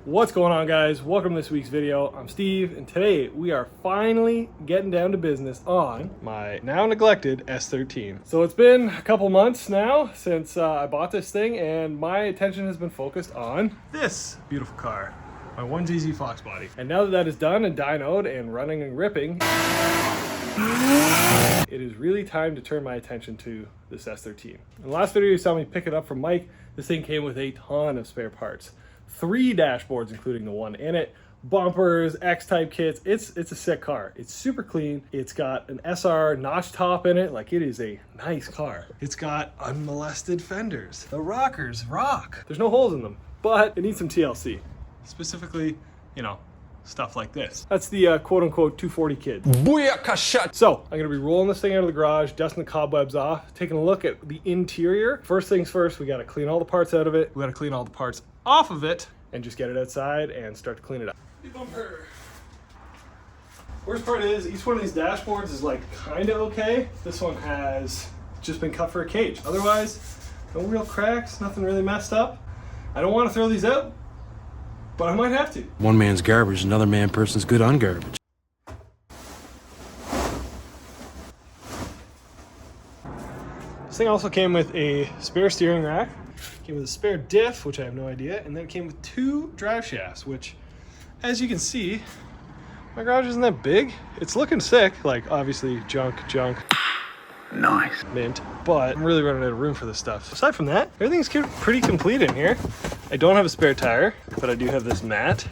What's going on, guys? Welcome to this week's video. I'm Steve, and today we are finally getting down to business on my now neglected S13. So it's been a couple months now since I bought this thing, and my attention has been focused on this beautiful car, my 1ZZ Fox body. And now that that is done and dynoed and running and ripping, it is really time to turn my attention to this S13. In the last video you saw me pick it up from Mike. This thing came with a ton of spare parts. 3 dashboards, including the one in it, bumpers, X-type kits. It's a sick car. It's super clean. It's got an SR notch top in it. Like, it is a nice car. It's got unmolested fenders. The rockers rock. There's no holes in them, but it needs some TLC. Specifically, you know, stuff like this. That's the quote-unquote 240 kid. Booyakasha! So, I'm gonna be rolling this thing out of the garage, dusting the cobwebs off, taking a look at the interior. First things first, we gotta clean all the parts out of it. We gotta clean all the parts off of it and just get it outside and start to clean it up. The bumper. Worst part is, each one of these dashboards is like kinda okay. This one has just been cut for a cage. Otherwise, no real cracks, nothing really messed up. I don't wanna throw these out, but I might have to. One man's garbage, another person's good on garbage. This thing also came with a spare steering rack, came with a spare diff, which I have no idea, and then it came with 2 drive shafts, which, as you can see, my garage isn't that big. It's looking sick, like obviously junk. Nice. Mint, but I'm really running out of room for this stuff. Aside from that, everything's pretty complete in here. I don't have a spare tire, but I do have this mat.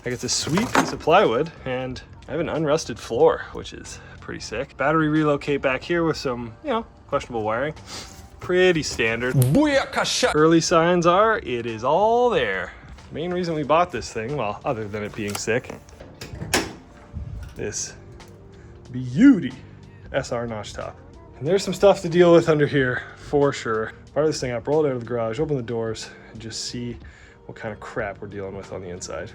I got this sweet piece of plywood, and I have an unrusted floor, which is pretty sick. Battery relocate back here with some, you know, questionable wiring. Pretty standard. Booyakasha! Early signs are it is all there. Main reason we bought this thing, well, other than it being sick, this beauty SR notch top. And there's some stuff to deal with under here for sure. Fire this thing up, roll it out of the garage, open the doors, and just see what kind of crap we're dealing with on the inside.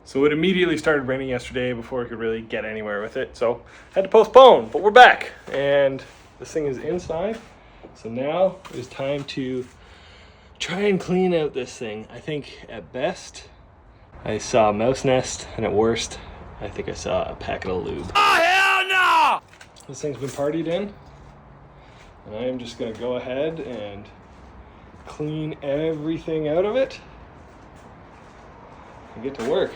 So it immediately started raining yesterday before we could really get anywhere with it. So had to postpone, but we're back. And this thing is inside. So now it is time to try and clean out this thing. I think at best, I saw a mouse nest, and at worst, I think I saw a packet of lube. Oh, hell no! This thing's been partied in. And I am just gonna go ahead and clean everything out of it and get to work.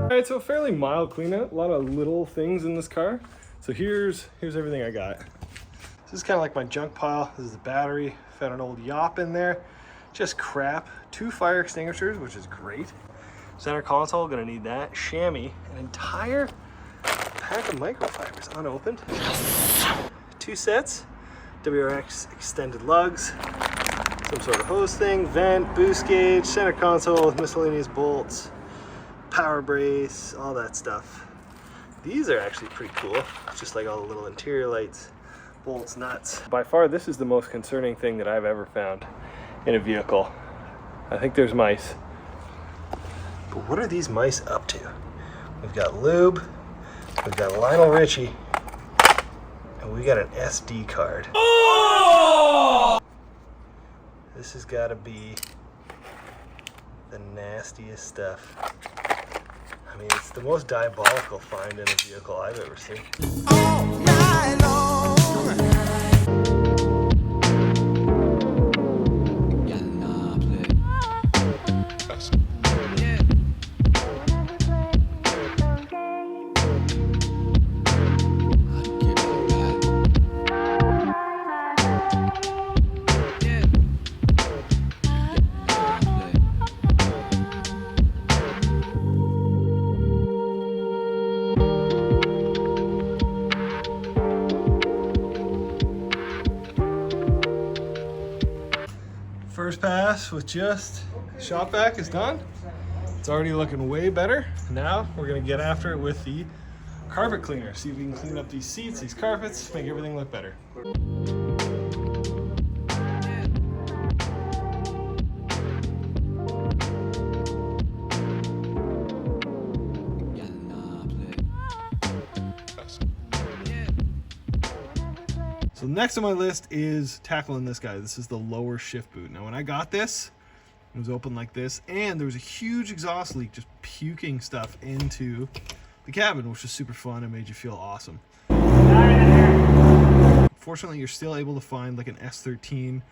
Alright, so a fairly mild clean out, a lot of little things in this car. So here's everything I got. This is kind of like my junk pile. This is the battery, found an old Yop in there. Just crap. 2 fire extinguishers, which is great. Center console, gonna need that. Chamois, an entire pack of microfibers unopened. 2 sets, WRX extended lugs, some sort of hose thing, vent, boost gauge, center console with miscellaneous bolts, power brace, all that stuff. These are actually pretty cool. It's just like all the little interior lights, bolts, nuts. By far, this is the most concerning thing that I've ever found in a vehicle. I think there's mice. But what are these mice up to? We've got lube, we've got Lionel Richie, and we got an SD card. Oh! This has got to be the nastiest stuff. I mean, it's the most diabolical find in a vehicle I've ever seen. Oh, no. night long. First pass with just shop vac is done. It's already looking way better. Now we're gonna get after it with the carpet cleaner. See if we can clean up these seats, these carpets, make everything look better. So next on my list is tackling this guy. This is the lower shift boot. Now when I got this, it was open like this, and there was a huge exhaust leak just puking stuff into the cabin, which was super fun and made you feel awesome. Fortunately, you're still able to find like an S13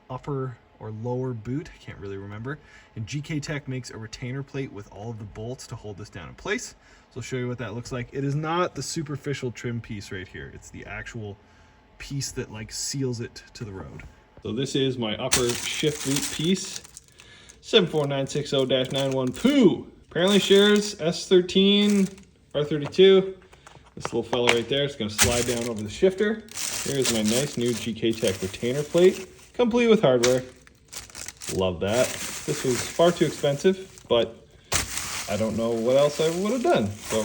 upper or lower boot. I can't really remember. And GK Tech makes a retainer plate with all of the bolts to hold this down in place. So I'll show you what that looks like. It is not the superficial trim piece right here. It's the actual piece that like seals it to the road. So this is my upper shift boot piece. 74960-91 Poo. Apparently shares S13 R32. This little fella right there is going to slide down over the shifter. Here's my nice new GK Tech retainer plate, complete with hardware. Love that. This was far too expensive, but I don't know what else I would have done. So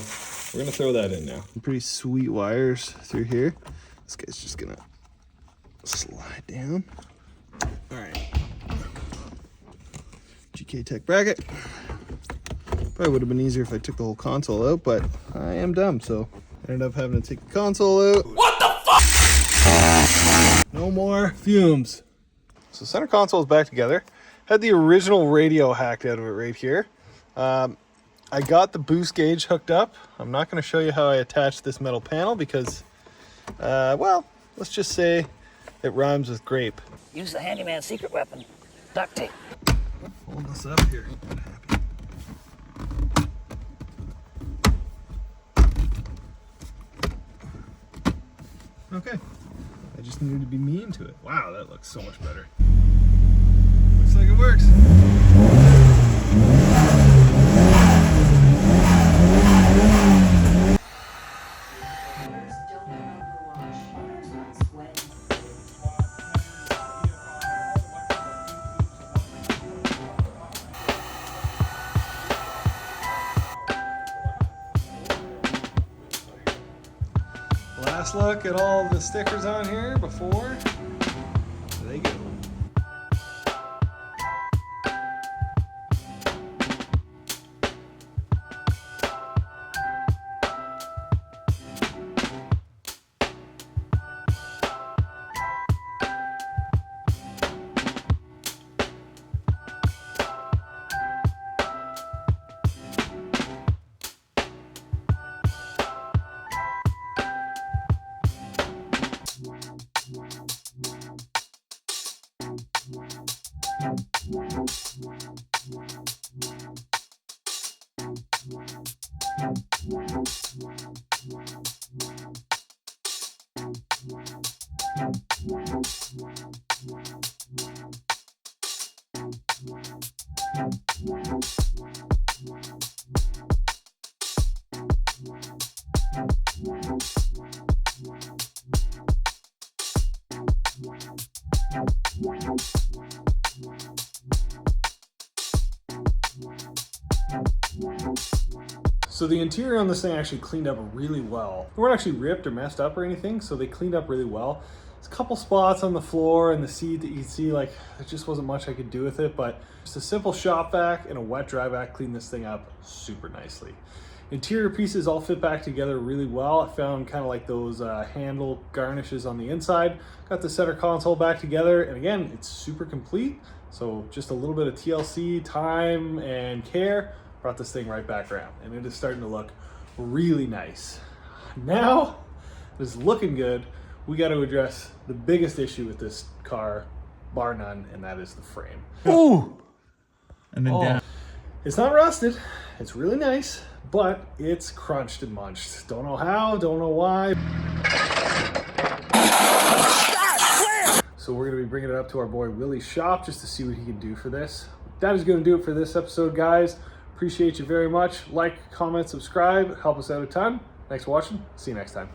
we're going to throw that in now. Some pretty sweet wires through here. This guy's just going to slide down. All right. GK Tech bracket. Probably would have been easier if I took the whole console out, but I am dumb, so I ended up having to take the console out. What the fuck? No more fumes. So center console is back together. Had the original radio hacked out of it right here. I got the boost gauge hooked up. I'm not going to show you how I attached this metal panel because, well, let's just say it rhymes with grape. Use the handyman's secret weapon, duct tape. Hold this up here. Okay. I just needed to be mean to it. Wow, that looks so much better. Looks like it works. Last look at all the stickers on here before they go. So the interior on this thing actually cleaned up really well. They weren't actually ripped or messed up or anything, so they cleaned up really well. There's a couple spots on the floor and the seat that you can see, like, there just wasn't much I could do with it, but just a simple shop vac and a wet dry vac cleaned this thing up super nicely. Interior pieces all fit back together really well. I found kind of like those handle garnishes on the inside. Got the center console back together, and again, it's super complete. So just a little bit of TLC, time, and care brought this thing right back around, and it is starting to look really nice. Now, It's looking good. We got to address the biggest issue with this car, bar none, and that is the frame. Ooh! And then down. It's not rusted. It's really nice, but it's crunched and munched. Don't know how, don't know why. So we're going to be bringing it up to our boy Willie's shop just to see what he can do for this. That is going to do it for this episode, guys. Appreciate you very much. Like, comment, subscribe. Help us out a ton. Thanks for watching. See you next time.